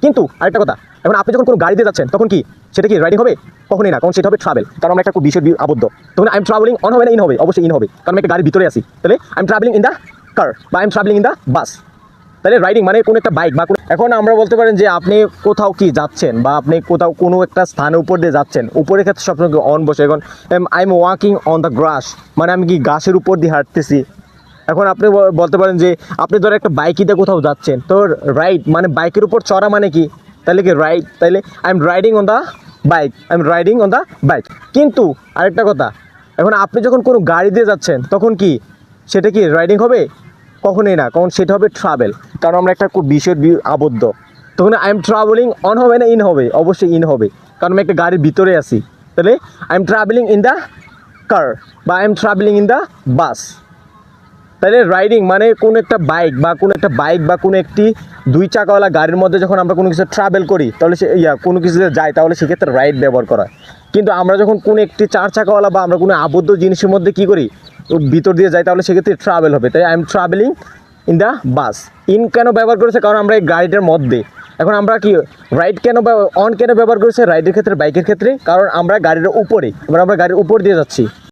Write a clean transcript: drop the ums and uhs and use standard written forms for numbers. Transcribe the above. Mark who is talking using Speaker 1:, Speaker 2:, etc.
Speaker 1: কিন্তু আরেকটা কথা, এখন আপনি যখন কোনো গাড়ি দিয়ে যাচ্ছেন তখন কি সেটা কি রাইডিং হবে? কখনোই না, কারণ সেটা হবে ট্রাভেল। কারণ আমরা একটা খুব বিষয় আবদ্ধ। তখন আই এম ট্রাভেলিং অন হবে না ইন হবে? অবশ্যই ইন হবে, কারণ আমি একটা গাড়ির ভিতরে আছি। তাহলে I am travelling in the car বা I am travelling in the bus. তাহলে রাইডিং মানে কোনো একটা বাইক বা এখন আমরা বলতে পারেন যে আপনি কোথাও কি যাচ্ছেন বা আপনি কোথাও কোনো একটা স্থানের উপর দিয়ে যাচ্ছেন, উপরের ক্ষেত্রে সবসময় অন বসে। এখন I am walking on the grass, মানে আমি কি ঘাসের উপর দিয়ে হাঁটতেছি। এখন আপনি বলতে পারেন যে আপনি ধরো একটা বাইকিতে কোথাও যাচ্ছেন, তো রাইড মানে বাইকের উপর চড়া মানে কি, তাহলে কি রাইড, তাইলে I am riding on the bike, I am riding on the bike. কিন্তু আরেকটা কথা, এখন আপনি যখন কোনো গাড়ি দিয়ে যাচ্ছেন তখন কি সেটা কি রাইডিং হবে? কখনোই না, কারণ সেটা হবে ট্রাভেল। কারণ আমরা একটা খুব বিষয়ের আবদ্ধ। তখন আই এম ট্রাভেলিং অন হবে না ইন হবে? অবশ্যই ইন হবে, কারণ আমি একটা গাড়ির ভিতরে আছি। তাহলে I am travelling in the car বা I am travelling in the bus. তাহলে রাইডিং মানে কোনো একটা বাইক বা কোনো একটি দুই চাকাওয়ালা গাড়ির মধ্যে যখন আমরা কোনো কিছু ট্রাভেল করি, তাহলে সে কোনো কিছুতে যাই, তাহলে সেক্ষেত্রে রাইড ব্যবহার করা হয়। কিন্তু আমরা যখন কোনো একটি চার চাকাওয়ালা বা আমরা কোনো আবদ্ধ জিনিসের মধ্যে কী করি, ভিতর দিয়ে যাই, তাহলে সেক্ষেত্রে ট্রাভেল হবে। তাই I am travelling in the bus. In কেন ব্যবহার করেছে? কারণ আমরা এই গাড়িটার মধ্যে। এখন আমরা কি রাইড কেন অন কেন ব্যবহার করেছে রাইডের ক্ষেত্রে, বাইকের ক্ষেত্রে? কারণ আমরা গাড়ির উপরে, এবার আমরা গাড়ির উপর দিয়ে যাচ্ছি।